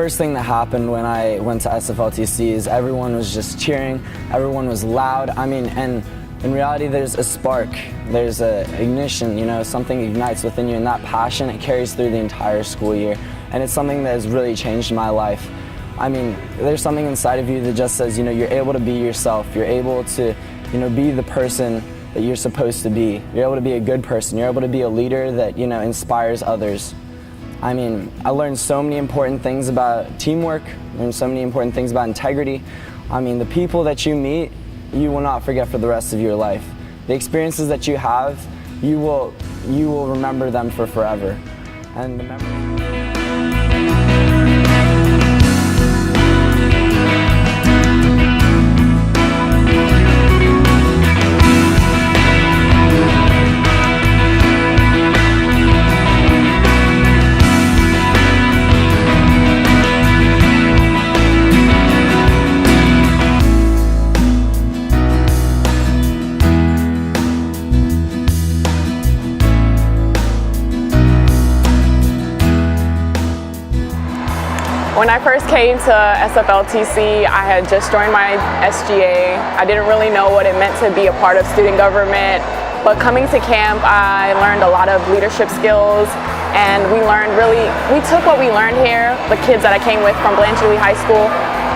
first thing that happened when I went to SFLTC is everyone was just cheering, everyone was loud. I mean, and in reality there's a spark, there's a ignition, you know, something ignites within you, and that passion, it carries through the entire school year. And it's something that has really changed my life. I mean, there's something inside of you that just says, you know, you're able to be yourself, you're able to, you know, be the person that you're supposed to be. You're able to be a good person, you're able to be a leader that, you know, inspires others. I mean, I learned so many important things about teamwork, learned so many important things about integrity. I mean, the people that you meet, you will not forget for the rest of your life. The experiences that you have, you will remember them for forever. And the memories. When I first came to SFLTC, I had just joined my SGA. I didn't really know what it meant to be a part of student government, but coming to camp, I learned a lot of leadership skills, and we took what we learned here, the kids that I came with from Blanchardley High School,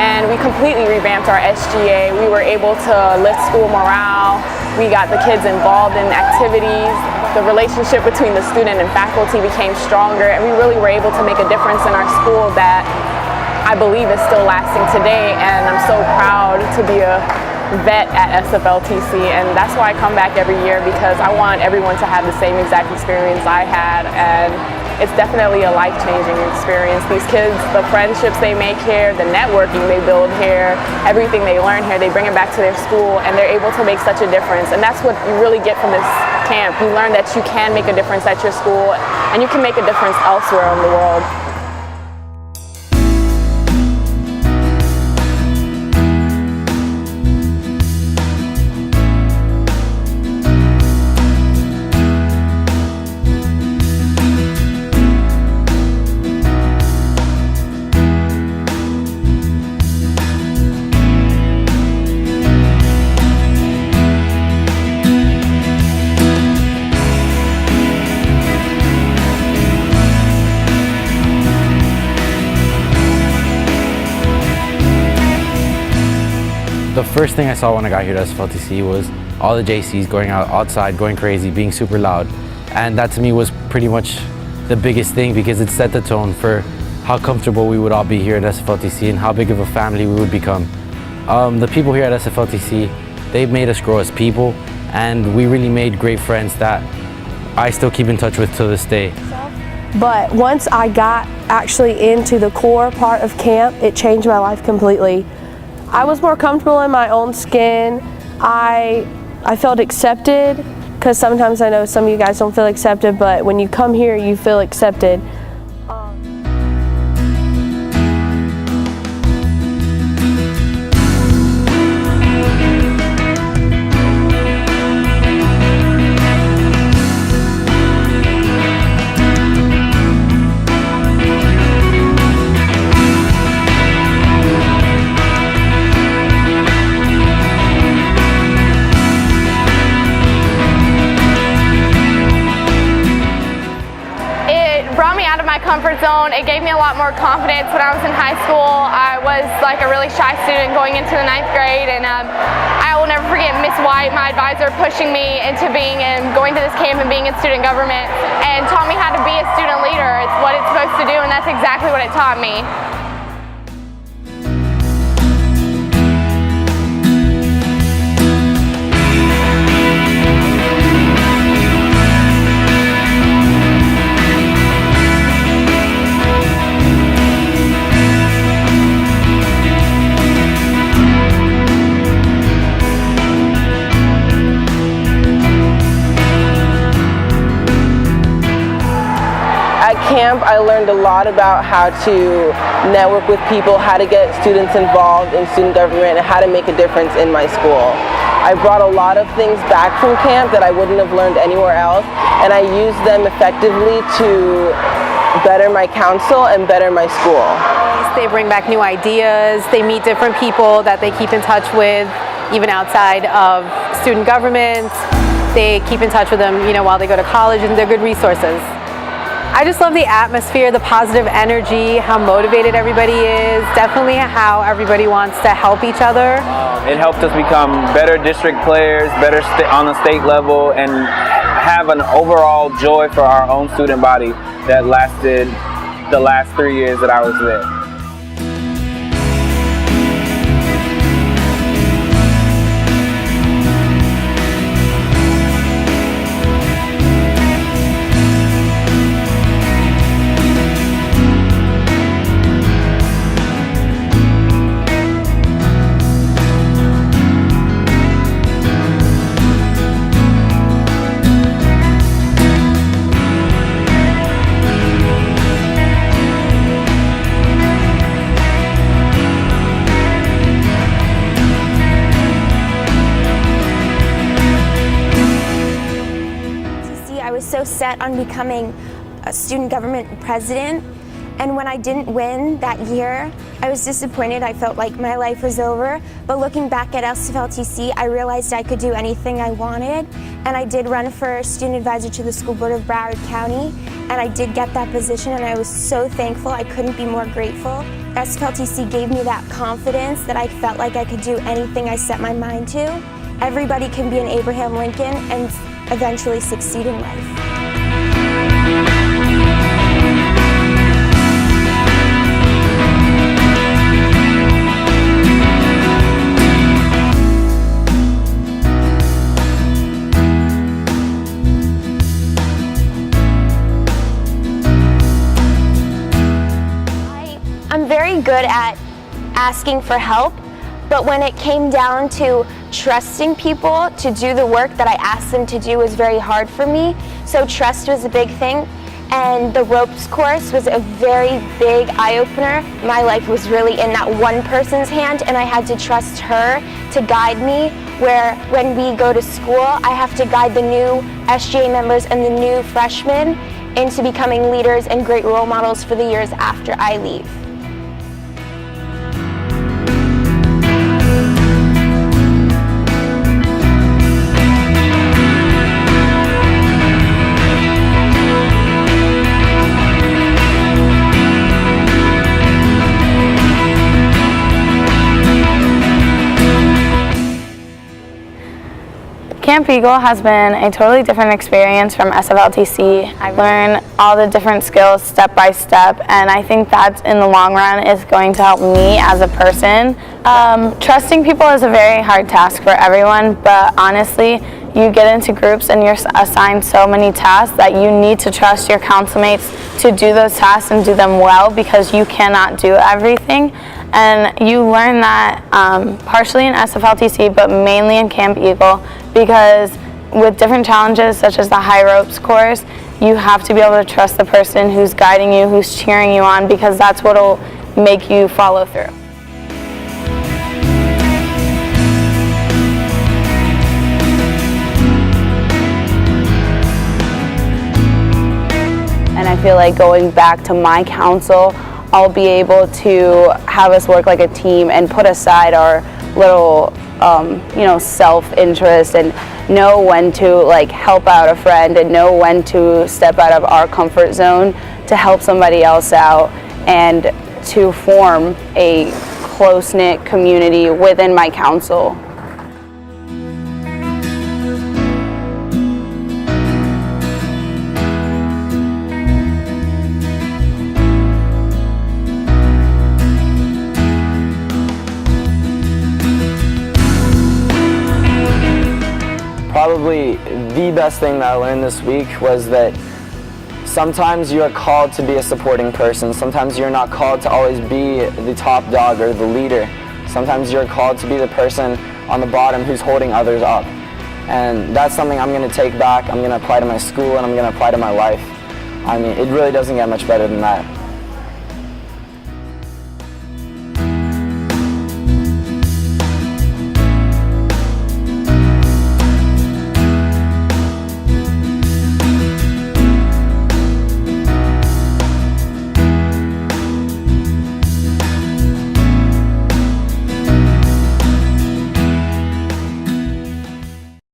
and we completely revamped our SGA. We were able to lift school morale. We got the kids involved in activities. The relationship between the student and faculty became stronger, and we really were able to make a difference in our school that I believe is still lasting today. And I'm so proud to be a vet at SFLTC, and that's why I come back every year, because I want everyone to have the same exact experience I had, and it's definitely a life-changing experience. These kids, the friendships they make here, the networking they build here, everything they learn here, they bring it back to their school, and they're able to make such a difference. And that's what you really get from this camp. You learn that you can make a difference at your school, and you can make a difference elsewhere in the world. The first thing I saw when I got here to SFLTC was all the JCs going outside, going crazy, being super loud. And that to me was pretty much the biggest thing, because it set the tone for how comfortable we would all be here at SFLTC and how big of a family we would become. The people here at SFLTC, they've made us grow as people, and we really made great friends that I still keep in touch with to this day. But once I got actually into the core part of camp, it changed my life completely. I was more comfortable in my own skin. I felt accepted, because sometimes I know some of you guys don't feel accepted, but when you come here, you feel accepted. Comfort zone. It gave me a lot more confidence when I was in high school. I was like a really shy student going into the 9th grade, and I will never forget Miss White, my advisor, pushing me into going to this camp and being in student government, and taught me how to be a student leader. It's what it's supposed to do, and that's exactly what it taught me. At camp, I learned a lot about how to network with people, how to get students involved in student government, and how to make a difference in my school. I brought a lot of things back from camp that I wouldn't have learned anywhere else, and I used them effectively to better my council and better my school. They bring back new ideas, they meet different people that they keep in touch with, even outside of student government. They keep in touch with them, while they go to college, and they're good resources. I just love the atmosphere, the positive energy, how motivated everybody is, definitely how everybody wants to help each other. It helped us become better district players, better on the state level, and have an overall joy for our own student body that lasted the last 3 years that I was there. So set on becoming a student government president, and when I didn't win that year, I was disappointed. I felt like my life was over, but looking back at SFLTC, I realized I could do anything I wanted, and I did run for student advisor to the school board of Broward County, and I did get that position, and I was so thankful. I couldn't be more grateful. SFLTC gave me that confidence that I felt like I could do anything I set my mind to. Everybody can be an Abraham Lincoln and eventually succeed in life. I'm very good at asking for help, but when it came down to trusting people to do the work that I asked them to do was very hard for me. So trust was a big thing, and the ropes course was a very big eye-opener. My life was really in that one person's hand, and I had to trust her to guide me, where when we go to school, I have to guide the new SGA members and the new freshmen into becoming leaders and great role models for the years after I leave. Camp Eagle has been a totally different experience from SFLTC. I've learned all the different skills step by step, and I think that in the long run is going to help me as a person. Trusting people is a very hard task for everyone, but honestly, you get into groups and you're assigned so many tasks that you need to trust your councilmates to do those tasks and do them well, because you cannot do everything. And you learn that partially in SFLTC, but mainly in Camp Eagle, because with different challenges such as the high ropes course, you have to be able to trust the person who's guiding you, who's cheering you on, because that's what will make you follow through. And I feel like going back to my council, I'll be able to have us work like a team and put aside our little, self-interest, and know when to help out a friend and know when to step out of our comfort zone to help somebody else out, and to form a close-knit community within my council. Probably the best thing that I learned this week was that sometimes you are called to be a supporting person. Sometimes you're not called to always be the top dog or the leader. Sometimes you're called to be the person on the bottom who's holding others up. And that's something I'm going to take back, I'm going to apply to my school, and I'm going to apply to my life. I mean, it really doesn't get much better than that.